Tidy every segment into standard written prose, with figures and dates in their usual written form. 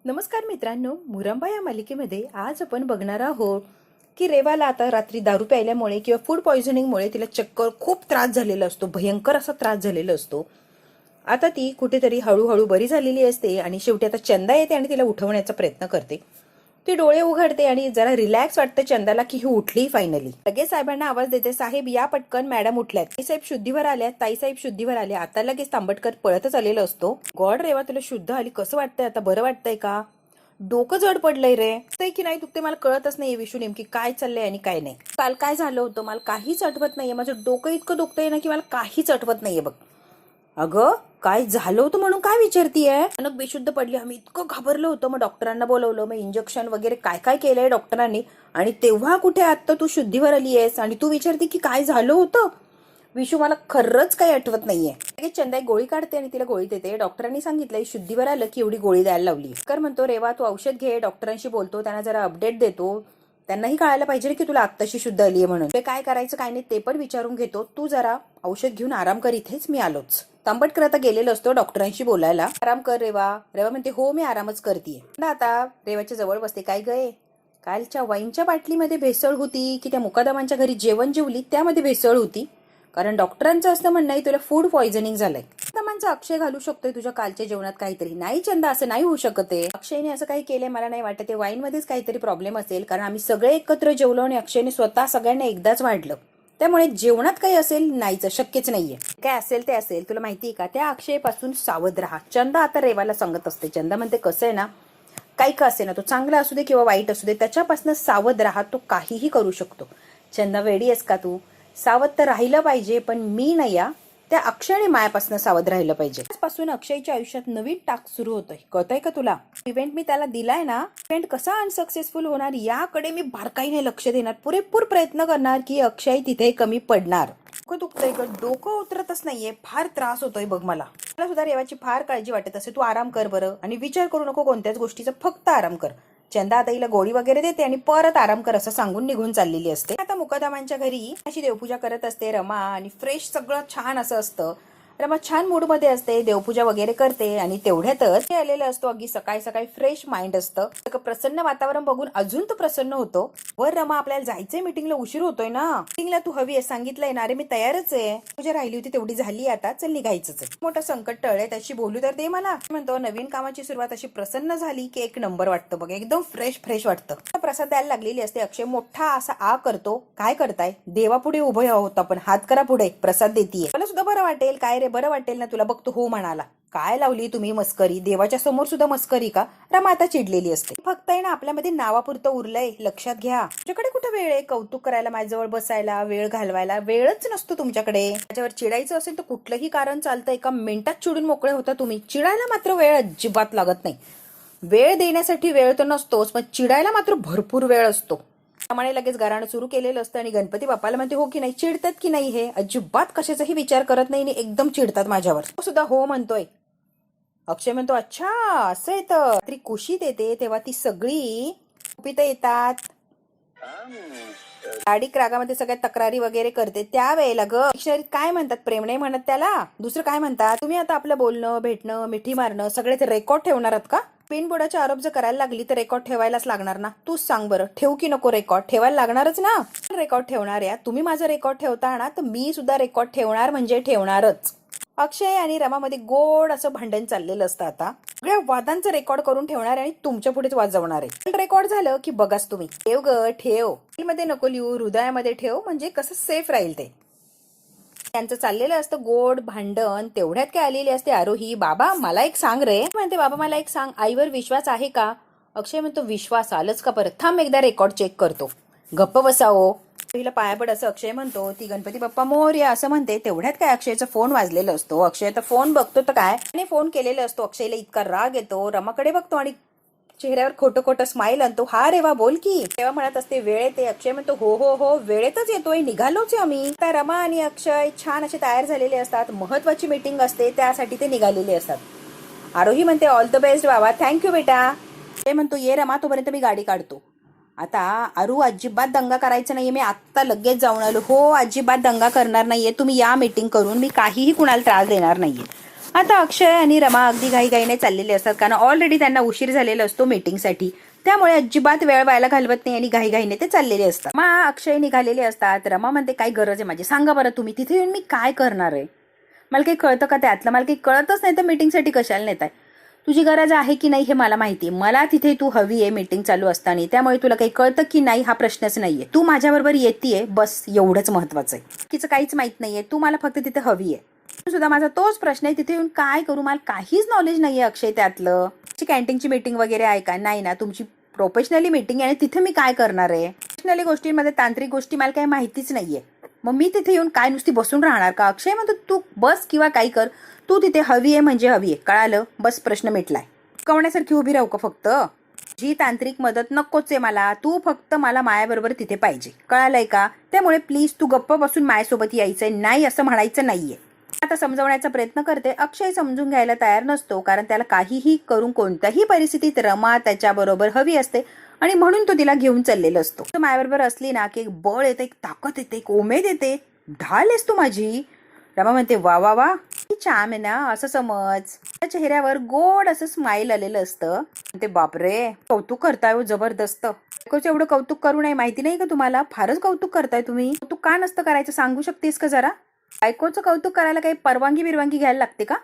नमस्कार मित्रांनो, मुरंबा या मालिकेमध्ये आज आपण बघणार आहोत की रेवाला आता रात्री दारू प्यायल्यामुळे किंवा फूड पॉइझनिंगमुळे तिला चक्कर खूप त्रास झालेला असतो, भयंकर असा त्रास झालेला असतो. आता ती कुठेतरी हळूहळू बरी झालेली असते आणि शेवटी आता चंदा येते आणि तिला उठवण्याचा प्रयत्न करते. ती डोळे उघडते आणि जरा रिलॅक्स वाटते चंदाला की ही उठली फायनली. लगेच साहेबांना आवाज देते, साहेब या पटकन, मॅडम उठल्यात. ताईसाहेब शुद्धीवर आल्यात, ताईसाहेब शुद्धीवर आल्या. आता लगेच तांबटकर पळतच आलेला असतो. गॉड रेवा, तुला शुद्ध आली, कसं वाटतंय आता, बरं वाटतंय का? डोकं जड पडलंय रे, ते की नाही दुखते मला कळतच नाहीये विशू नेमकी काय चाललंय आणि काय नाही. काल काय झालं होतं मला काहीच आठवत नाहीये. माझं डोकं इतकं दुखतंय ना की मला काहीच आठवत नाहीये बघ. अगं काय झालं होतं म्हणून काय विचारतीये? अचानक बेशुद्ध पडली, आम्ही इतकं घाबरलो होतो. मग डॉक्टरांना बोलवलं, मग इंजेक्शन वगैरे काय काय केलंय डॉक्टरांनी. आणि तेव्हा कुठे आता तू शुद्धीवर आली आहेस आणि तू विचारते की काय झालं होतं? विशू मला खरंच काही आठवत नाहीये. लगेच चंदा एक गोळी काढते आणि तिला गोळी देते. डॉक्टरांनी सांगितलंय शुद्धीवर आलं की एवढी गोळी द्यायला लावली. कर म्हणतो, रेवा तू औषध घे. डॉक्टरांशी बोलतो, त्यांना जरा अपडेट देतो. त्यांनाही कळायला पाहिजे की तुला आत्ताशी शुद्ध आलीये म्हणून. ते काय करायचं काय नाही ते पण विचारून घेतो. तू जरा औषध घेऊन आराम कर, इथेच मी आलोच. तांबटकर आता गेलेलो असतो डॉक्टरांशी बोलायला. आराम कर रेवा. रेवा म्हणते हो मी आरामच करते. आता रेवाच्या जवळ बसते. काय गये, कालच्या वाईनच्या बाटलीमध्ये भेसळ होती की त्या मुकादमांच्या घरी जेवण जेवली त्यामध्ये भेसळ होती? कारण डॉक्टरांचं असं म्हणणं आहे तुला फूड पॉइझनिंग झालंय. मुकादमांचा अक्षय घालू शकतोय तुझ्या कालच्या जेवणात काहीतरी. नाही चंदा, असं नाही होऊ शकत आहे. अक्षयने असं काही केलंय मला नाही वाटत. ते वाईन मध्येच काहीतरी प्रॉब्लेम असेल, कारण आम्ही सगळे एकत्र जेवलो आणि अक्षयने स्वतः सगळ्यांना एकदाच वाढलं. त्यामुळे जेवणात काही असेल नाहीच, शक्यच नाहीये. काय असेल ते असेल. तुला माहितीये का, त्या अक्षयपासून सावध राहा. चंदा आता रेवाला सांगत असते. चंदा म्हणते कसं आहे ना, काही का असे ना, तो चांगला असू दे किंवा वाईट असू दे, त्याच्यापासून सावध राहा. तो काहीही करू शकतो. चंदा वेडी आहेस का तू? सावध तर राहिलं पाहिजे, पण मी नाही या त्या अक्षयने मायापासून सावध राहिलं पाहिजे. आजपासून अक्षयच्या आयुष्यात नवीन टाक सुरू होतोय, कळतंय का तुला? इव्हेंट मी त्याला दिलाय ना, इव्हेंट कसा अनसक्सेसफुल होणार याकडे मी बारकाईने लक्ष देणार. पुरेपूर प्रयत्न करणार की अक्षय तिथे कमी पडणार. डोकं दुखतंय ग, डोकं उतरतच नाहीये, फार त्रास होतोय बघ मला. मला सुद्धा रेवाची फार काळजी वाटत असे. तू आराम कर बरं आणि विचार करू नको कोणत्याच गोष्टीचा, फक्त आराम कर. चंदा आता हिला गोळी वगैरे देते आणि परत आराम कर असं सांगून निघून चाललेली असते. आता मुकादमांच्या घरी अशी देवपूजा करत असते रमा आणि फ्रेश सगळं छान असं असतं. रमा छान मूड मध्ये असते, देवपूजा वगैरे करते आणि तेवढ्यातच आलेलं असतो. अगदी सकाळी सकाळी फ्रेश माइंड असतं. प्रसन्न वातावरण बघून अजून तो प्रसन्न होतो. वर रमा, आपल्याला जायचंय मीटिंगला, उशीर होतोय ना. मीटिंगला तू हवी आहे सांगितलंय ना. अरे मी तयारच आहे, पूजा राहिली होती तेवढी झाली, आता चल निघायचंच आहे. मोठं संकट टळलंय, त्याची बोलू तर दे मला. म्हणतो नवीन कामाची सुरुवात अशी प्रसन्न झाली की एक नंबर वाटतं बघ, एकदम फ्रेश वाटतं. प्रसाद द्यायला लागलेली असते. अक्षय मोठा असा आ करतो. काय करताय? देवापुढे उभे आहोत आपण, हात करा पुढे, प्रसाद देतीये. मला सुद्धा बरं वाटेल. काय रे बरं वाटेल ना तुला? बघतो हो म्हणाला. काय लावली तुम्ही मस्करी, देवाच्या समोर सुद्धा मस्करी का? रमा आता चिडलेली असते. फक्त आहे ना आपल्यामध्ये नावापुरतं उरलंय, लक्षात घ्या. तुमच्याकडे कुठे वेळ आहे कौतुक करायला, माझ्याजवळ बसायला, वेळ घालवायला वेळच नसतो तुमच्याकडे. त्याच्यावर चिडायचं असेल तर कुठलंही कारण चालतं, एका मिनिटात चिडून मोकळे होता तुम्ही. चिडायला मात्र वेळ अजिबात लागत नाही. वेळ देण्यासाठी वेळ तर नसतोच, पण चिडायला मात्र भरपूर वेळ असतो. त्यामुळे लगेच गाणं सुरू केलेलं असतं आणि गणपती बाप्पाला म्हणते हो की नाही. चिडतात की नाही हे अजिबात कशाचाही विचार करत नाही आणि एकदम चिडतात माझ्यावर. तो सुद्धा हो म्हणतोय. अक्षय म्हणतो अच्छा असं येतं. रात्री कुशीत येते तेव्हा ती सगळी कुपित येतात. आडिक रागामध्ये सगळ्या तक्रारी वगैरे करते. त्यावेळेला ग डिक्शनरीत काय म्हणतात? प्रेम नाही म्हणत त्याला, दुसरं काय म्हणतात? तुम्ही आता आपलं बोलणं, भेटणं, मिठी मारणं सगळे रेकॉर्ड ठेवणार आहात का? पिनबोर्डाचे आरोप जर करायला लागली तर रेकॉर्ड ठेवायलाच लागणार ना. तूच सांग बरं, ठेवू की नको? रेकॉर्ड ठेवायला लागणारच ना. रेकॉर्ड ठेवणार या तुम्ही. माझं रेकॉर्ड ठेवता ना, तर मी सुद्धा रेकॉर्ड ठेवणार म्हणजे ठेवणारच. अक्षय आणि रमामध्ये गोड असं भांडण चाललेलं असतं. आता सगळ्या वादांचं रेकॉर्ड करून ठेवणार आणि तुमच्या पुढेच वाजवणार आहे. रेकॉर्ड झालं की बघाच तुम्ही. ठेव ग ठेव, मध्ये नको लिहू, हृदयामध्ये ठेव, म्हणजे कसं सेफ राहील ते. त्यांचं चाललेलं असतं गोड भांडण. तेवढ्यात काय आलेली असते आरोही. बाबा मला एक सांग रे. म्हणते बाबा मला एक सांग, आईवर विश्वास आहे का? अक्षय म्हणतो विश्वास आलंच का परत? थांब एकदा रेकॉर्ड चेक करतो. गप्प बसावो. पहिला पायापड असं अक्षय म्हणतो. ती गणपती बाप्पा मोरया असं म्हणते. तेवढ्यात काय अक्षयचा फोन वाजलेला असतो. अक्षय तर फोन बघतो तर काय आणि फोन केलेला असतो. अक्षयला इतका राग येतो. रमाकडे बघतो आणि चेहऱ्यावर खोटं खोटं स्माईल आणतो. हा रेवा बोल की. तेव्हा म्हणत असते वेळ येते. अक्षय म्हणतो हो हो हो वेळेतच येतोय, निघालोच आम्ही. आता रमा आणि अक्षय छान असे तयार झालेले असतात. महत्वाची मीटिंग असते त्यासाठी ते निघालेले असतात. आरोही म्हणते ऑल द बेस्ट बाबा, थँक्यू बेटा. ते म्हणतो ये रमा, तोपर्यंत मी गाडी काढतो. आता आरू अजिबात दंगा करायचा नाहीये, मी आत्ता लगेच जाऊन आलो. हो अजिबात दंगा करणार नाहीये, तुम्ही या मीटिंग करून, मी काहीही कुणाला त्रास देणार नाहीये. आता अक्षय आणि रमा अगदी घाईघाईने चाललेले असतात, कारण ऑलरेडी त्यांना उशीर झालेला असतो मीटिंगसाठी. त्यामुळे अजिबात वेळ व्हायला घालवत नाही आणि घाईघाईने ते चाललेले असतात. मग अक्षय निघालेले असतात. रमा म्हणते काय गरज आहे माझी, सांगा बरं तुम्ही, तिथे येऊन मी काय करणार आहे, मला काही कळतं का त्यातलं, मला काही कळतच नाही तर मीटिंगसाठी कशाला नेताय, तुझी गरज आहे की नाही हे मला माहिती आहे, मला तिथे तू हवी आहे मीटिंग चालू असताना, त्यामुळे तुला काही कळतं की नाही हा प्रश्नच नाहीये, तू माझ्याबरोबर येतेय बस एवढंच महत्वाचं आहे, बाकीचं काहीच माहित नाहीये, तू मला फक्त तिथे हवी आहे. सुद्धा माझा तोच प्रश्न आहे, तिथे येऊन काय करू, मला काहीच नॉलेज नाहीये अक्षय त्यातलं. कॅन्टीनची मीटिंग वगैरे आहे का, नाही ना, तुमची प्रोफेशनली मीटिंग आहे आणि तिथे मी काय करणार आहे, प्रोफेशनली गोष्टींमध्ये तांत्रिक गोष्टी मला काही माहितीच नाहीये, मग मी तिथे येऊन काय नुसती बसून राहणार का. अक्षय म्हणतो तू बस किंवा काही कर, तू तिथे हवी आहे म्हणजे हवी आहे, कळालं, बस प्रश्न मिटलाय. कवण्यासारखी उभी राहू का फक्त, जी तांत्रिक मदत नकोच आहे मला, तू फक्त मला मायाबरोबर तिथे पाहिजे, कळालंय का, त्यामुळे प्लीज तू गप्प बसून मायासोबत यायचंय, नाही असं म्हणायचं नाहीये. आता समजवण्याचा प्रयत्न करते. अक्षय समजून घ्यायला तयार नसतो, कारण त्याला काहीही करून कोणत्याही परिस्थितीत रमा त्याच्याबरोबर हवी असते आणि म्हणून तो तिला घेऊन चाललेला असतो. माझ्याबरोबर असली ना की एक बळ येते, एक ताकद येते, एक उमेद येते, ढाल आहेस तू माझी. रमा म्हणते वा वा वा, छान आहे ना, असं समज. त्या चेहऱ्यावर गोड असं स्माईल आलेलं असतं. ते बापरे, कौतुक करताय हो जबरदस्त, एवढं कौतुक करू नये, माहिती नाही का तुम्हाला, फारच कौतुक करताय तुम्ही, कौतुक का नसतं करायचं सांगू शकतेस का जरा. बायकोचं कौतुक करायला काही परवानगी बिरवानगी घ्यायला लागते का,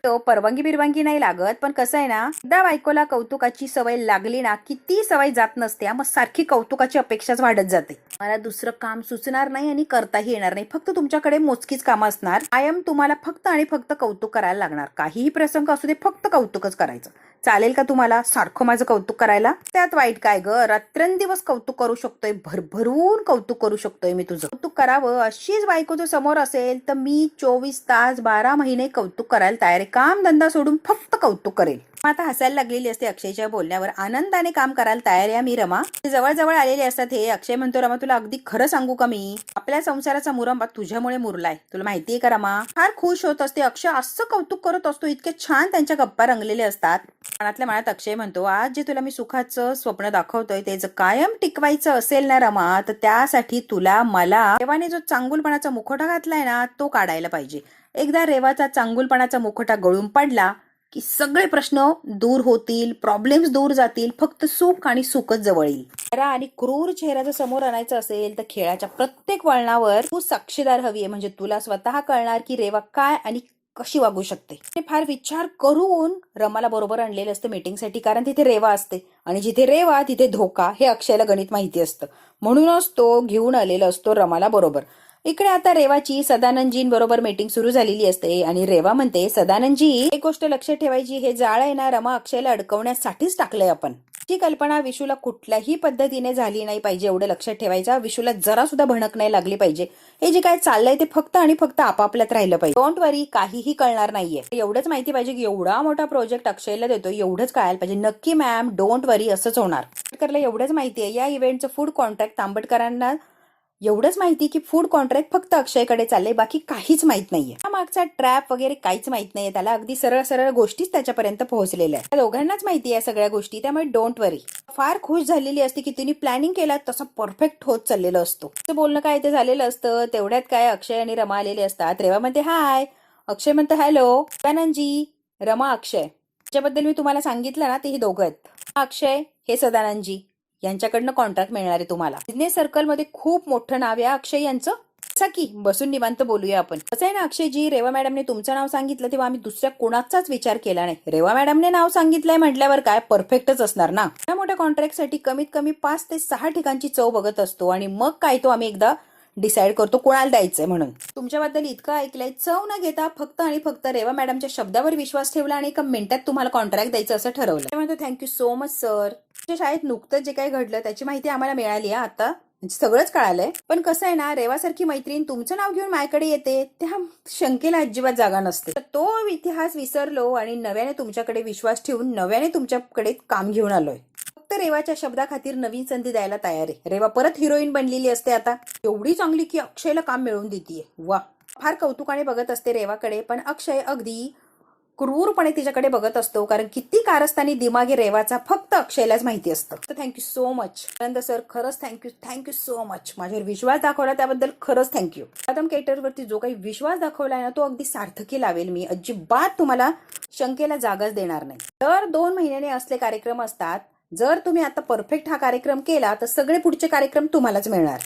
तो परवानगी बिरवानगी नाही लागत, पण कसं आहे ना, एकदा बायकोला कौतुकाची सवय लागली ना की ती सवय जात नसते, मग सारखी कौतुकाची अपेक्षाच वाढत जाते. मला दुसरं काम सुचणार नाही आणि करताही येणार नाही, फक्त तुमच्याकडे मोजकीच कामं असणार, कायम तुम्हाला फक्त आणि फक्त कौतुक करायला लागणार, काहीही प्रसंग असू दे फक्त कौतुकच करायचं, चालेल का तुम्हाला सारखं माझं कौतुक करायला. त्यात वाईट काय ग, रात्रंदिवस कौतुक करू शकतोय, भरभरून कौतुक करू शकतोय मी तुझं, कौतुक करावं अशीच बायको जर समोर असेल तर मी 24 तास 12 महिने कौतुक करायला तयार आहे, काम धंदा सोडून फक्त कौतुक करेल. आता हसायला लागलेली असते अक्षयच्या बोलण्यावर, आनंदाने काम करायला तयार आहे मी रमा. जवळ जवळ आलेले असतात हे. अक्षय म्हणतो रमा तुला अगदी खरं सांगू का, मी आपल्या संसाराचा मुरंबा तुझ्यामुळे मुरलाय, तुला माहितीये का रमा. फार खुश होत असते अक्षय, असं कौतुक करत असतो, इतके छान त्यांच्या गप्पा रंगलेले असतात. मनातल्या मनात अक्षय म्हणतो आज जे तुला मी सुखाचं स्वप्न दाखवतोय ते जर कायम टिकवायचं असेल ना रमा, तर त्यासाठी तुला मला देवाने जो चांगुलपणाचा मुखोटा घातलाय ना तो काढायला पाहिजे. एकदा रेवाचा चांगुलपणाचा मुखोटा गळून पडला की सगळे प्रश्न दूर होतील, प्रॉब्लेम्स दूर जातील, फक्त सुख आणि सुखच जवळ येईल. खरा आणि क्रूर चेहरा जर समोर आणायचं असेल तर खेळाच्या प्रत्येक वळणावर तू साक्षीदार हवी आहे, म्हणजे तुला स्वतः कळणार की रेवा काय आणि कशी वागू शकते. ते फार विचार करून रमाला बरोबर आणलेलं असतं मीटिंगसाठी, कारण तिथे रेवा असते आणि जिथे रेवा तिथे धोका, हे अक्षयला गणित माहिती असतं, म्हणूनच तो घेऊन आलेला असतो रमाला बरोबर. इकडे आता रेवाची सदानंदजींबरोबर मीटिंग सुरू झालेली असते आणि रेवा म्हणते सदानंदजी एक गोष्ट लक्षात ठेवायची, हे जाळ आहे ना रमा अक्षयला अडकवण्यासाठीच टाकलंय आपण. ही कल्पना विशूला कुठल्याही पद्धतीने झाली नाही पाहिजे, एवढं लक्षात ठेवायचं. विशूला जरा सुद्धा भणक नाही लागली पाहिजे. हे जे काय चाललंय ते फक्त आणि फक्त आपापल्यात राहिलं पाहिजे. डोंट वरी, काहीही कळणार नाहीये. एवढंच माहिती पाहिजे की एवढा मोठा प्रोजेक्ट अक्षयला देतो, एवढंच कळायला पाहिजे. नक्की मॅम, डोंट वरी, असंच होणार. आंबेडकरला एवढंच माहिती आहे या इव्हेंटचं फूड कॉन्ट्रॅक्ट आंबेडकरांना एवढंच माहिती की फूड कॉन्ट्रॅक्ट फक्त अक्षयकडे चाललंय, बाकी काहीच माहित नाहीये. हा मागचा ट्रॅप वगैरे काहीच माहित नाहीये त्याला, अगदी सरळ सरळ गोष्टीच त्याच्यापर्यंत पोहोचलेल्या आहेत. दोघांनाच माहिती आहे सगळ्या गोष्टी, त्यामुळे डोंट वरी. फार खुश झालेली असते की तिने प्लॅनिंग केला तसं परफेक्ट होत चाललेलं असतो. बोलणं काय ते झालेलं असतं. तेवढ्यात काय अक्षय आणि रमा आलेले असतात. रेवा म्हणते हाय, अक्षय म्हणतो हॅलो. सदानंदजी, रमा अक्षय, त्याच्याबद्दल मी तुम्हाला सांगितलं ना, ते ही दोघं आहेत. अक्षय, हे सदानंदजी, यांच्याकडनं कॉन्ट्रॅक्ट मिळणार आहे तुम्हाला. बिझनेस सर्कलमध्ये खूप मोठं नाव आहे अक्षय यांचं. की बसून निवांत बोलूया आपण. कसं आहे ना अक्षयजी, रेवा मॅडमने तुमचं नाव सांगितलं तेव्हा आम्ही दुसऱ्या कोणाचाच विचार केला नाही. रेवा मॅडमने नाव सांगितलंय म्हटल्यावर काय परफेक्टच असणार ना. या मोठ्या कॉन्ट्रॅक्टसाठी कमीत कमी 5 ते 6 ठिकाणची चव बघत असतो आणि मग काय तो आम्ही एकदा डिसाईड करतो कोणाला द्यायचंय म्हणून. तुमच्याबद्दल इतकं ऐकलंय, चव न घेता फक्त आणि फक्त रेवा मॅडमच्या शब्दावर विश्वास ठेवला आणि एका मिनिटात तुम्हाला कॉन्ट्रॅक्ट द्यायचं असं ठरवलं. म्हणतो थँक्यू सो मच सर. शाळेत नुकतंच जे काही घडलं त्याची माहिती आम्हाला मिळाली आहे आता, सगळंच कळालंय. पण कसं आहे ना, रेवा सारखी मैत्रीण तुमचं नाव घेऊन माझ्याकडे येते, त्या शंकेला अजिबात जागा नसते. तो इतिहास विसरलो आणि नव्याने तुमच्याकडे विश्वास ठेवून नव्याने तुमच्याकडे काम घेऊन आलोय. फक्त रेवाच्या शब्दाखातीर नवीन संधी द्यायला तयार आहे. रेवा परत हिरोईन बनलेली असते आता, एवढी चांगली की अक्षयला काम मिळवून देतीये. वा, फार कौतुकाने बघत असते रेवाकडे. पण अक्षय अगदी क्रूरपणे तिच्याकडे बघत असतो, कारण किती कारस्थानी दिमागी रेवाचा फक्त अक्षयलाच माहिती असतं. तर थँक्यू सो मच आनंद सर, खरंच थँक्यू सो मच. माझ्यावर विश्वास दाखवला त्याबद्दल खरंच थँक्यू. कदम केटरवरती जो काही विश्वास दाखवलाय ना, तो अगदी सार्थकी लावेल मी. अजिबात तुम्हाला शंकेला जागाच देणार नाही. दर 2 महिन्याने असले कार्यक्रम असतात. जर तुम्ही आता परफेक्ट हा कार्यक्रम केला तर सगळे पुढचे कार्यक्रम तुम्हालाच मिळणार.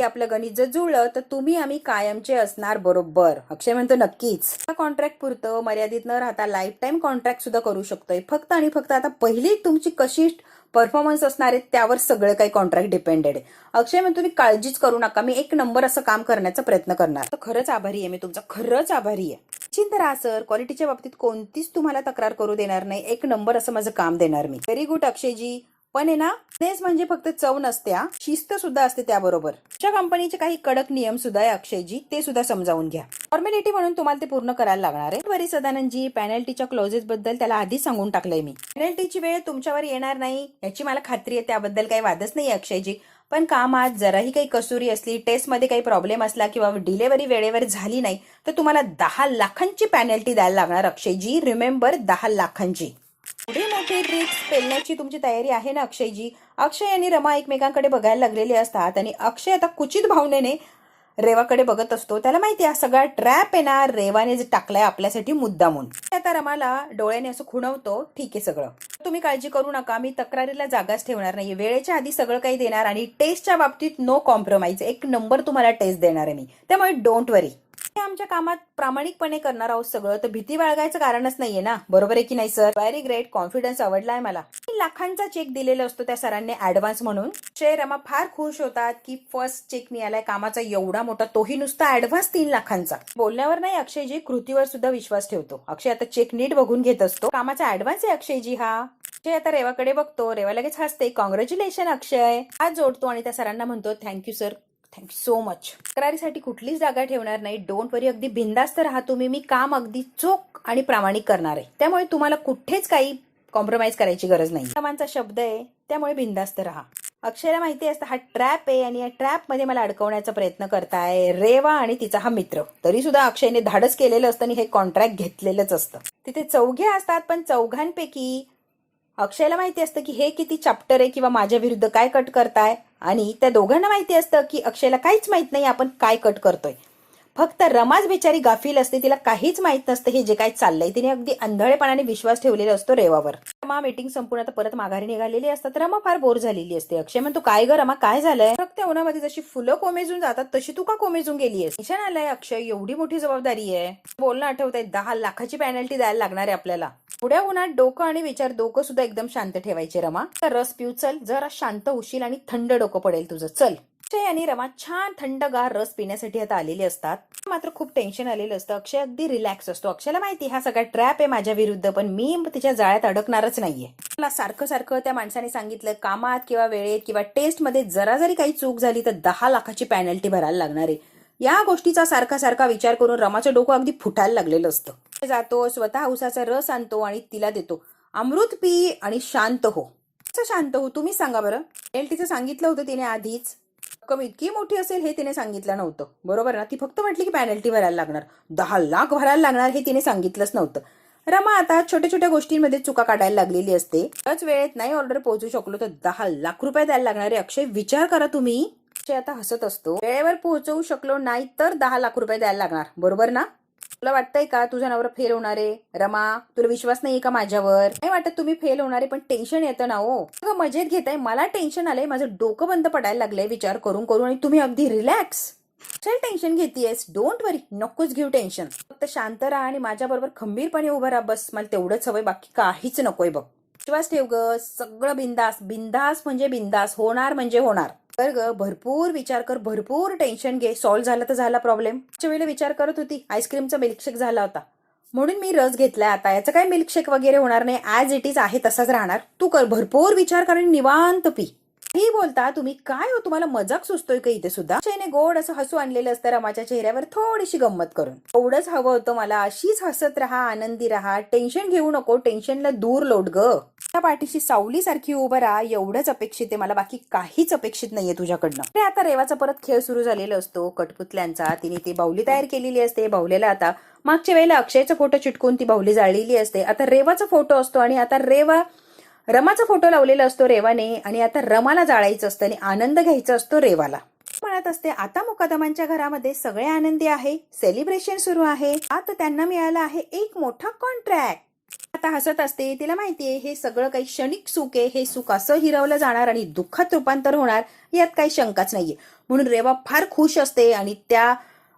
आपलं गणित जर जुळलं तर तुम्ही आम्ही कायमचे असणार बरोबर. अक्षय म्हणतो नक्कीच. कॉन्ट्रॅक्ट पुरतं मर्यादित न राहता लाईफ टाईम कॉन्ट्रॅक्ट सुद्धा करू शकतोय. फक्त आणि फक्त आता पहिली तुमची कशी परफॉर्मन्स असणार आहे त्यावर सगळं काही कॉन्ट्रॅक्ट डिपेंडेड आहे. अक्षय म्हणतो तुम्ही काळजीच करू नका, मी एक नंबर असं काम करण्याचा प्रयत्न करणार. तर खरंच आभारी आहे मी तुमचा, खरंच आभारी आहे. चिंता राहा सर, क्वालिटीच्या बाबतीत कोणतीच तुम्हाला तक्रार करू देणार नाही. एक नंबर असं माझं काम देणार मी. Very good अक्षयजी. पण आहे ना, तेच म्हणजे फक्त चव नसत्या, शिस्त सुद्धा असते त्याबरोबर. अशा कंपनीचे काही कडक नियम सुद्धा आहे अक्षयजी, ते सुद्धा समजावून घ्या. फॉर्मॅलिटी म्हणून तुम्हाला ते पूर्ण करायला लागणार आहे. वरी सदानंदजी, पॅनल्टीच्या क्लोजेस बद्दल त्याला आधीच सांगून टाकलंय मी. पॅनल्टीची वेळ तुमच्यावर येणार नाही याची मला खात्री आहे, त्याबद्दल काही वादच नाही अक्षयजी. पण कामात जराही काही कसुरी असली, टेस्टमध्ये काही प्रॉब्लेम असला किंवा डिलेव्हरी वेळेवर झाली नाही तर तुम्हाला 10 लाखांची पॅनल्टी द्यायला लागणार अक्षयजी. रिमेंबर, 10 लाखांची. पुढे मोठे ट्रिक्स पेलण्याची तुमची तयारी आहे ना अक्षयजी. अक्षय आणि रमा एकमेकांकडे बघायला लागलेले असतात आणि अक्षय आता कुचित भावनेने रेवाकडे बघत असतो. त्याला माहिती आहे सगळा ट्रॅप आहे ना रेवाने जे टाकलाय आपल्यासाठी मुद्दामून. आता रमाला डोळ्याने असं खुणवतो, ठीक आहे सगळं तुम्ही काळजी करू नका, मी तक्रारीला जागाच ठेवणार नाही, वेळेच्या आधी सगळं काही देणार आणि टेस्टच्या बाबतीत नो कॉम्प्रोमाइज, एक नंबर तुम्हाला टेस्ट देणार आहे मी, त्यामुळे डोंट वरी. आमच्या कामात प्रामाणिकपणे करणार आहोत सगळं, तर भीती बाळगायचं कारणच नाहीये ना, बरोबर आहे की नाही सर. व्हेरी ग्रेट, कॉन्फिडन्स आवडलाय मला. 3 लाखांचा चेक दिलेला असतो त्या सरांनी ऍडव्हान्स म्हणून. अक्षय रमा फार खुश होतात की फर्स्ट चेक मिळालाय कामाचा एवढा मोठा, तोही नुसता ऍडव्हान्स 3 लाखांचा. बोलण्यावर नाही अक्षयजी, कृतीवर सुद्धा विश्वास ठेवतो. अक्षय आता चेक नीट बघून घेत असतो. कामाचा ऍडव्हान्स आहे अक्षयजी हा. अक्षय आता रेवाकडे बघतो, रेवा लगेच हसते, कॉंग्रॅच्युलेशन अक्षय, हात जोडतो आणि त्या सरांना म्हणतो thank you sir, thank you so much. तक्रारीसाठी कुठलीच जागा ठेवणार नाही, डोंट वरी, अगदी बिंदास्त राहा तुम्ही. मी काम अगदी चोख आणि प्रामाणिक करणार आहे, त्यामुळे तुम्हाला कुठेच काही कॉम्प्रोमाइज करायची गरज नाही. कामांचा शब्द आहे त्यामुळे बिंदास्त राहा. अक्षयला माहिती असतं हा ट्रॅप आहे आणि या ट्रॅप मध्ये मला अडकवण्याचा प्रयत्न करताय रेवा आणि तिचा हा मित्र. तरी सुद्धा अक्षयने धाडस केलेलं असतं आणि हे कॉन्ट्रॅक्ट घेतलेलंच असतं. तिथे चौघे असतात पण चौघांपैकी अक्षयला माहिती असतं की हे किती चॅप्टर आहे किंवा माझ्या विरुद्ध काय कट करताय, आणि त्या दोघांना माहिती असतं की अक्षयला काहीच माहित नाही आपण काय कट करतोय. फक्त रमाच बिचारी गाफील असते, तिला काहीच माहित नसतं हे जे काय चाललंय. तिने अगदी अंधळेपणाने विश्वास ठेवलेला असतो रेवावर. रमा मीटिंग संपूर्ण आता परत माघारी निघालेली असतात. रमा फार बोर झालेली असते. अक्षय म्हणतो काय ग रमा, काय झालंय? फक्त उन्हामध्ये जशी फुलं कोमेजून जातात तशी तू का कोमेजून गेलीयस? टेन्शन आलंय अक्षय, एवढी मोठी जबाबदारी आहे. बोलणं आठवतंय, 10 लाखाची पॅनल्टी द्यायला लागणार आहे आपल्याला. पुढ्या उन्हात डोकं आणि विचार दोघं सुद्धा एकदम शांत ठेवायचे. रमा रस पिऊ चल, जरा शांत होशील आणि थंड डोकं पडेल तुझं, चल. अक्षय आणि रमा छान थंडगार रस पिण्यासाठी आता आलेले असतात. मात्र खूप टेन्शन आलेलं असतं. अक्षय अगदी रिलॅक्स असतो. अक्षयला माहिती हा सगळा ट्रॅप आहे माझ्या विरुद्ध, पण मी तिच्या जाळ्यात अडकणारच नाहीये. मला सारखं सारखं त्या माणसाने सांगितलं कामात किंवा वेळेत किंवा टेस्ट मध्ये जरा जरी काही चूक झाली तर 10 लाखाची पॅनल्टी भरायला लागणार आहे. या गोष्टीचा सारखा सारखा विचार करून रमाचं डोकं अगदी फुटायला लागलेलं असतं. जातो, स्वतः उसाचा रस आणतो आणि तिला देतो. अमृत पी आणि शांत हो. कसं शांत हो तुम्ही सांगा बरं. पॅनल्टीचं सांगितलं होतं तिने आधीच, रक्कम इतकी मोठी असेल हे तिने सांगितलं नव्हतं, बरोबर ना. ती फक्त म्हटली की पॅनल्टी भरायला लागणार, 10 लाख भरायला लागणार हे तिने सांगितलंच नव्हतं. रमा आता छोट्या छोट्या गोष्टींमध्ये चुका काढायला लागलेली असते. त्याच वेळेत नाही ऑर्डर पोहोचू शकलो तर 10 लाख रुपये द्यायला लागणार आहे. अक्षय विचार करा तुम्ही. अक्षय आता हसत असतो. वेळेवर पोहोचवू शकलो नाही तर 10 लाख रुपये द्यायला लागणार, बरोबर ना. तुला वाटतंय का तुझा नवरा फेल होणार आहे? रमा तुला विश्वास नाहीये का माझ्यावर? नाही वाटत तुम्ही फेल होणार आहे, पण टेन्शन येतं ना हो. सगळं मजेत घेताय, मला टेन्शन आलंय, माझं डोकं बंद पडायला लागलंय विचार करून करून, आणि तुम्ही अगदी रिलॅक्स. चल टेन्शन घेतीयस, डोंट वरी, नकोच घेऊ टेन्शन. फक्त शांत राहा आणि माझ्याबरोबर खंबीरपणे उभं राहा, बस. मला तेवढंच हवंय, बाकी काहीच नकोय बघ. विश्वास ठेव ग, सगळं बिंदास. बिंदास म्हणजे बिंदास, होणार म्हणजे होणार. कर ग, भरपूर विचार कर, भरपूर टेन्शन घे. सॉल्व्ह झाला तर झाला प्रॉब्लेम. त्याच्या वेळेला विचार करत होती आईस्क्रीमचा मिल्कशेक झाला होता म्हणून मी रस घेतलाय. आता याचं काय मिल्कशेक वगैरे होणार नाही, ऍज इट इज आहे तसाच राहणार. तू कर, भरपूर विचार कर आणि निवांत पी. ही बोलता तुम्ही काय हो, तुम्हाला मजाक सुचतोय का इथे सुद्धा? अक्षयने गोड असं हसू आणलेलं असतं रमाच्या चेहऱ्यावर थोडीशी गंमत करून. एवढंच हवं होतं मला, अशीच हसत राहा, आनंदी राहा, टेन्शन घेऊ नको, टेन्शनला दूर लोट ग. त्या पाठीशी सावली सारखी उभं राहा, एवढंच अपेक्षित आहे मला, बाकी काहीच अपेक्षित नाहीये तुझ्याकडनं. ते आता रेवाचा परत खेळ सुरू झालेला असतो कठपुतल्यांचा. तिने ती बाहुली तयार केलेली असते. बाहुलेला आता मागच्या वेळेला अक्षयचा फोटो चिटकून ती बाहुली जाळलेली असते. आता रेवाचा फोटो असतो आणि आता रमाचा फोटो लावलेला असतो रेवाने, आणि आता रमाला जाळायचं असतं आणि आनंद घ्यायचा असतो रेवाला. म्हणत असते आता मुकादमांच्या घरामध्ये सगळे आनंदी आहे, सेलिब्रेशन सुरू आहे. आता त्यांना मिळाला आहे एक मोठा कॉन्ट्रॅक्ट. आता हसत असते, तिला माहितीये हे सगळं काही क्षणिक सुख आहे. हे सुख असं हिरवलं जाणार आणि दुःखात रूपांतर होणार, यात काही शंकाच नाहीये. म्हणून रेवा फार खुश असते आणि त्या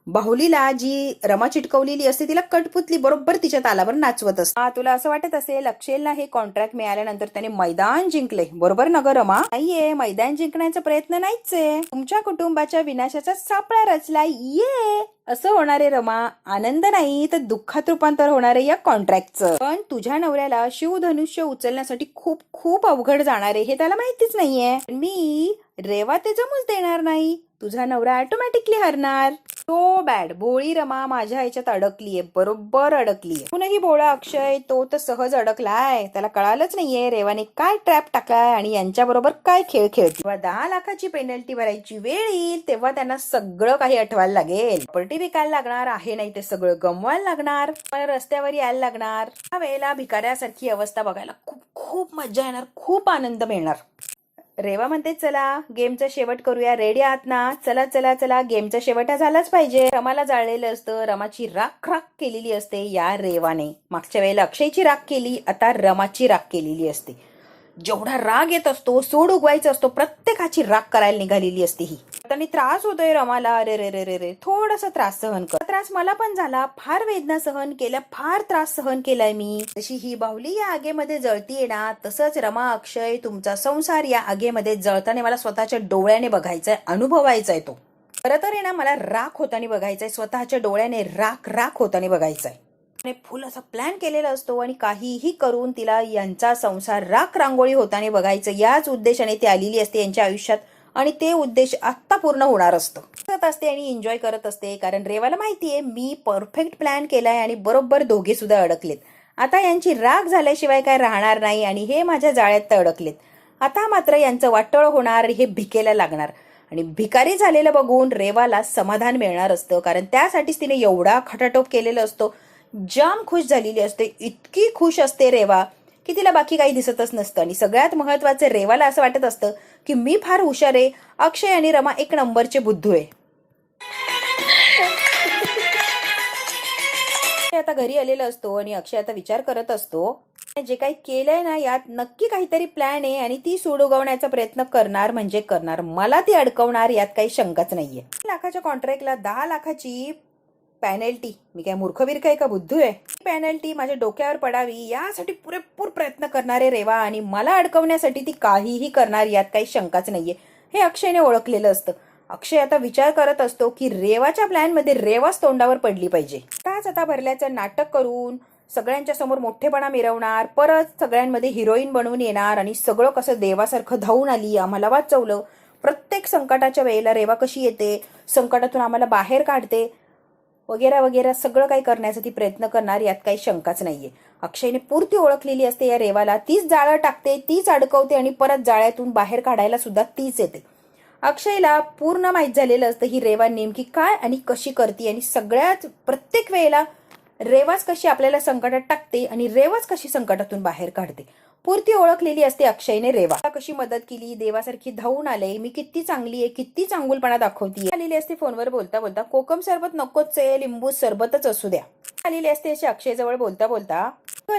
बाहुलीला जी रमा चिटकवलेली असते तिला कठपुतली बरोबर तिच्या तालावर नाचवत असते. तुला असं वाटत असेल अक्षयला हे कॉन्ट्रॅक्ट मिळाल्यानंतर त्याने मैदान जिंकले, बरोबर न ग रमा? नाहीये, मैदान जिंकण्याचा प्रयत्न नाहीच आहे. तुमच्या कुटुंबाच्या विनाशाचा सापळा रचला, ये असं होणारे रमा. आनंद नाही तर दुःखात रूपांतर होणारे या कॉन्ट्रॅक्टचं. पण तुझ्या नवऱ्याला शिवधनुष्य उचलण्यासाठी खूप खूप अवघड जाणार आहे हे त्याला माहितीच नाहीये. मी रेवा ते जमूच देणार नाही, तुझा नवरा ऑटोमॅटिकली हरणार. तो बॅड. भोळी रमा माझ्या ह्याच्यात अडकलीये, बरोबर अडकलीये. पुन्हा भोळा अक्षय तो तर सहज अडकलाय. त्याला कळालंच नाहीये रेवाने काय ट्रॅप टाकलाय आणि यांच्या बरोबर काय खेळ खेळते. जेव्हा 10 लाखाची पेनल्टी भरायची वेळ येईल तेव्हा त्यांना सगळं काही आठवायला लागेल. प्रॉपर्टी विकायला लागणार आहे, नाही ते सगळं गमवायला लागणार, रस्त्यावर यायला लागणार. त्या वेळेला भिकाऱ्यासारखी अवस्था बघायला खूप खूप मजा येणार, खूप आनंद मिळणार. रेवा म्हणते चला गेमचा शेवट करूया, रेडी आहात ना? चला चला चला, गेमचा शेवट हा झालाच पाहिजे. रमाला जाळलेलं असतं, रमाची राख केलेली असते या रेवाने. मागच्या वेळेला अक्षयची राख केली, आता रमाची राख केलेली असते. जेवढा राग येत असतो, सूड उगवायचा असतो, प्रत्येकाची राग करायला निघालेली असते ही. आता त्रास होतोय रमाला, अरे रे रे रे रे, थोडासा त्रास सहन कर. त्रास मला पण झाला, फार वेदना सहन केल्या, फार त्रास सहन केलाय मी. जशी ही बाहुली या आगेमध्ये जळतीये ना, तसंच रमा अक्षय तुमचा संसार या आगेमध्ये जळताना मला स्वतःच्या डोळ्याने बघायचाय, अनुभवायचाय. तो खरं तर आहे ना, मला राख होताना बघायचाय, स्वतःच्या डोळ्याने राख होताना बघायचाय. फुल असा प्लॅन केलेला असतो आणि काहीही करून तिला यांचा संसार राख रांगोळी होताना बघायचं, याच उद्देशाने ती आलेली असते यांच्या आयुष्यात. आणि ते उद्देश आत्ता पूर्ण होणार असतं असते आणि एन्जॉय करत असते. कारण रेवाला माहितीये मी परफेक्ट प्लॅन केलाय आणि बरोबर दोघे सुद्धा अडकलेत. आता यांची राग झाल्याशिवाय काय राहणार नाही आणि हे माझ्या जाळ्यात अडकलेत. आता मात्र यांचं वाटोळ होणार, हे भिकेला लागणार आणि भिकारी झालेलं बघून रेवाला समाधान मिळणार असतं. कारण त्यासाठीच तिने एवढा खटाटोप केलेला असतो. जाम खुश झालेली असते, इतकी खुश असते रेवा की तिला बाकी काही दिसतच नसतं. आणि सगळ्यात महत्वाचं, रेवाला असं वाटत असतं की मी फार हुशार आहे, अक्षय आणि रमा एक नंबरचे बुद्धू आहे. आता घरी आलेला असतो आणि अक्षय आता विचार करत असतो जे काही केलंय ना यात नक्की काहीतरी प्लॅन आहे आणि ती सूड उगवण्याचा प्रयत्न करणार म्हणजे करणार, मला ती अडकवणार, यात काही शंकाच नाहीये. लाखाच्या कॉन्ट्रॅक्टला 10 लाखाची पॅनल्टी, मी काय मूर्खवीर काय का बुद्धू आहे? पॅनल्टी माझ्या डोक्यावर पडावी यासाठी पुरेपूर प्रयत्न करणारे रेवा आणि मला अडकवण्यासाठी ती काहीही करणार, यात काही शंकाच नाहीये. हे अक्षयने ओळखलेलं असतं. अक्षय आता विचार करत असतो की रेवाच्या प्लॅन मध्ये रेवाच तोंडावर पडली पाहिजे. त्याच आता भरल्याचं नाटक करून सगळ्यांच्या समोर मोठेपणा मिरवणार, परत सगळ्यांमध्ये हिरोईन बनवून येणार आणि सगळं कसं देवासारखं धावून आली, आम्हाला वाचवलं. प्रत्येक संकटाच्या वेळेला रेवा कशी येते, संकटातून आम्हाला बाहेर काढते वगैरे वगैरे सगळं काही करण्याचा ती प्रयत्न करणार, यात काही शंकाच नाहीये. अक्षयने पूर्ती ओळखलेली असते या रेवाला. तीच जाळं टाकते, तीच अडकवते आणि परत जाळ्यातून बाहेर काढायला सुद्धा तीच येते. अक्षयला पूर्ण माहीत झालेलं असतं ही रेवा नेमकी काय आणि कशी करते आणि सगळ्यात प्रत्येक वेळेला रेवाच कशी आपल्याला संकटात टाकते आणि रेवाच कशी संकटातून बाहेर काढते. पूर्ती ओळखलेली असते अक्षयने रेवा. कशी मदत केली, देवासारखी धावून आले, मी किती चांगली आहे, किती चांगुलपणा दाखवतीये. आलेली असते फोनवर बोलता बोलता, कोकम सरबत नकोच आहे, लिंबू सरबतच असू द्या. आलेली असते अशी अक्षय जवळ बोलता बोलता,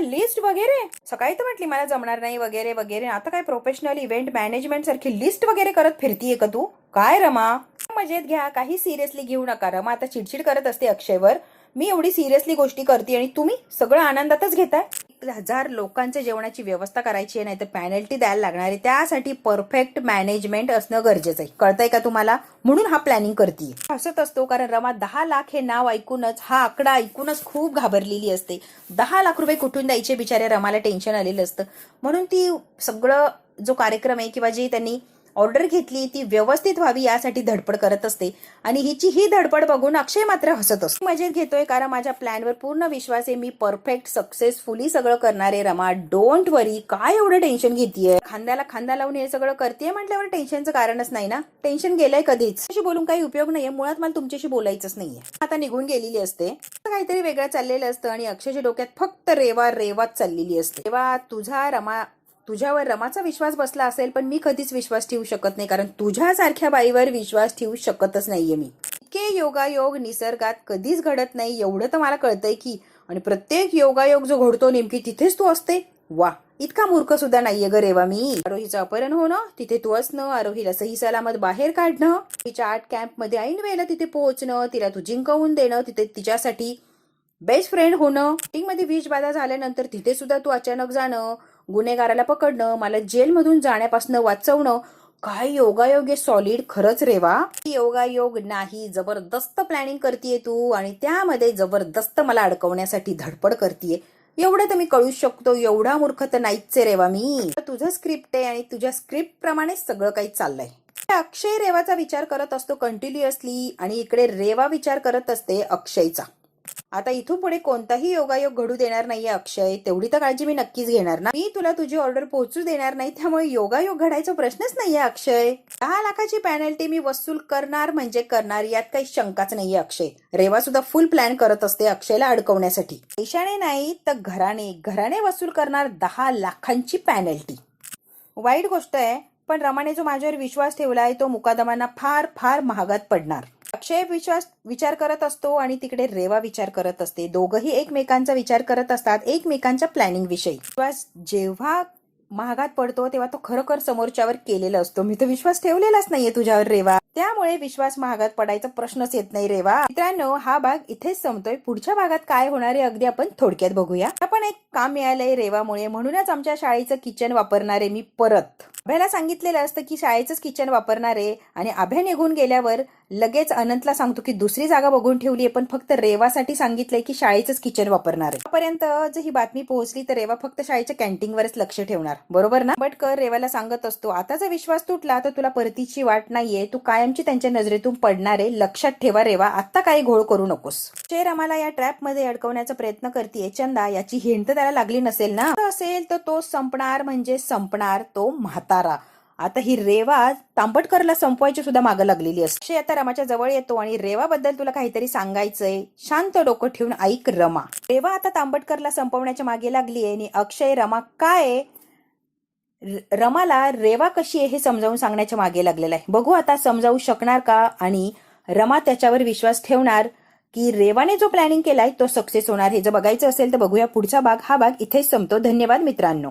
लिस्ट वगैरे सकाळी तर म्हटली मला जमणार नाही वगैरे वगैरे, आता काय प्रोफेशनल इव्हेंट मॅनेजमेंट सारखी लिस्ट वगैरे करत फिरतीये का तू? काय रमा, मजेत घ्या, काही सिरियसली घेऊ नका. रमा आता चिडचिड करत असते अक्षयवर, मी एवढी सिरियसली गोष्टी करते आणि तुम्ही सगळं आनंदातच घेताय. 1000 लोकांच्या जेवणाची व्यवस्था करायची आहे, नाही तर पॅनल्टी द्यायला लागणार आहे. त्यासाठी परफेक्ट मॅनेजमेंट असणं गरजेचं आहे, कळतंय का तुम्हाला? म्हणून हा प्लॅनिंग करते. हसत असतो कारण रमा 10 लाख हे नाव ऐकूनच, हा आकडा ऐकूनच खूप घाबरलेली असते. 10 लाख रुपये कुठून द्यायचे बिचारे रमाला टेन्शन आलेलं असतं. म्हणून ती सगळं जो कार्यक्रम आहे किंवा जे त्यांनी ऑर्डर घेतली ती व्यवस्थित व्हावी यासाठी धडपड करत असते आणि हिची ही धडपड बघून अक्षय मात्र हसत असतो. मजेत घेतोय कारण माझ्या प्लॅनवर पूर्ण विश्वास आहे. मी परफेक्ट सक्सेसफुली सगळं करणार आहे. रमा डोंट वरी, काय एवढं टेन्शन घेतीये? खांद्याला खांदा लावून हे सगळं करतेय म्हटल्यावर टेन्शनचं कारणच नाही ना. टेन्शन गेलंय कधीच. अशी बोलून काही उपयोग नाहीये. मुळात मला तुमच्याशी बोलायचंच नाहीये. आता निघून गेलेली असते. काहीतरी वेगळं चाललेलं असतं आणि अक्षयच्या डोक्यात फक्त रेवाच चाललेली असते. तेव्हा तुझ्यावर रमाचा विश्वास बसला असेल, पण मी कधीच विश्वास ठेवू शकत नाही कारण तुझ्यासारख्या बाईवर विश्वास ठेवू शकतच नाहीये मी. इतके योगायोग निसर्गात कधीच घडत नाही एवढं तर मला कळतंय की, आणि प्रत्येक योगायोग जो घडतो नेमकी तिथेच तू असते. वा, इतका मूर्ख सुद्धा नाहीये ग रेवा मी. आरोहीचं अपहरण होणं, तिथे तू असणं, आरोहीला सही सलामत बाहेर काढणं, तिच्या आर्ट कॅम्प मध्ये ऐन वेळेला तिथे पोहोचणं, तिला तू जिंकवून देणं, तिथे तिच्यासाठी बेस्ट फ्रेंड होणं, मीटिंग मध्ये विषबाधा झाल्यानंतर तिथे सुद्धा तू अचानक जाणं, गुन्हेगाराला पकडणं, मला जेलमधून जाण्यापासून वाचवणं. काय योगायोग आहे सॉलिड खरंच रेवा. योगायोग नाही, जबरदस्त प्लॅनिंग करतीये तू आणि त्यामध्ये जबरदस्त मला अडकवण्यासाठी धडपड करतीये. एवढं तर मी कळू शकतो. एवढा मूर्ख तर नाहीच रेवा मी. तुझं स्क्रिप्ट आहे आणि तुझ्या स्क्रिप्ट प्रमाणे सगळं काही चाललंय. अक्षय रेवाचा विचार करत असतो कंटिन्युअसली आणि इकडे रेवा विचार करत असते अक्षयचा. आता इथून पुढे कोणताही योगायोग घडू देणार नाहीये अक्षय, तेवढी तर काळजी मी नक्कीच घेणार ना. मी तुला तुझी ऑर्डर पोहोचू देणार नाही, त्यामुळे योगायोग घडायचा प्रश्नच नाहीये अक्षय. 10 लाखाची पेनल्टी मी वसूल करणार म्हणजे करणार, यात काही शंकाच नाहीये अक्षय. रेवा सुद्धा फुल प्लॅन करत असते अक्षयला अडकवण्यासाठी. पैशाने नाही तर घराने वसूल करणार 10 लाखांची पेनल्टी. वाईट गोष्ट आहे, पण रमाने जो माझ्यावर विश्वास ठेवलाय तो मुकादमांना फार फार महागात पडणार. अक्षय विचार करत असतो आणि तिकडे रेवा विचार करत असते. दोघंही एकमेकांचा विचार करत असतात, एकमेकांच्या प्लॅनिंग विषयी. विश्वास जेव्हा महागात पडतो तेव्हा तो खरोखर समोरच्यावर केलेला असतो. मी तर विश्वास ठेवलेलाच नाहीये तुझ्यावर रेवा, त्यामुळे विश्वास महागात पडायचा प्रश्नच येत नाही रेवा. मित्रांनो, हा भाग इथेच संपतोय. पुढच्या भागात काय होणार आहे अगदी आपण थोडक्यात बघूया. आपण एक काम मिळालंय रेवामुळे, म्हणूनच आमच्या शाळेचं किचन वापरणार आहे मी परत. अभ्याला सांगितलेलं असतं की शाळेचंच किचन वापरणार आहे आणि अभ्या निघून गेल्यावर लगेच अनंतला सांगतो की दुसरी जागा बघून ठेवली आहे, पण फक्त रेवासाठी सांगितलंय की शाळेचंच किचन वापरणार आहे. आतापर्यंत जर ही बातमी पोहोचली तर रेवा फक्त शाळेच्या कॅन्टीनवरच लक्ष ठेवणार, बरोबर ना. बटकर रेवाला सांगत असतो, आता जर विश्वास तुटला तर तुला परतीची वाट नाहीये, तू कायमची त्यांच्या नजरेतून पडणार आहे. लक्षात ठेवा रेवा, आता काही घोळ करू नकोस. शेर आम्हाला या ट्रॅप मध्ये अडकवण्याचा प्रयत्न करतेय. चंदा, याची हिंट त्याला लागली नसेल ना. असेल तर तो संपणार म्हणजे संपणार, तो म्हातारा. आता ही रेवा तांबटकरला संपवायची सुद्धा मागं लागलेली असते. अक्षय आता रमाच्या जवळ येतो आणि रेवा बद्दल तुला काहीतरी सांगायचंय, शांत डोकं ठेवून ऐक रमा. रेवा आता तांबटकरला संपवण्याच्या मागे लागलीये आणि अक्षय रमा काय रमाला रेवा कशी आहे हे समजावून सांगण्याच्या मागे लागलेला आहे. बघू आता समजावू शकणार का आणि रमा त्याच्यावर विश्वास ठेवणार की रेवाने जो प्लॅनिंग केलाय तो सक्सेस होणार. हे जर बघायचं असेल तर बघूया पुढचा भाग. हा भाग इथेच संपतो. धन्यवाद मित्रांनो.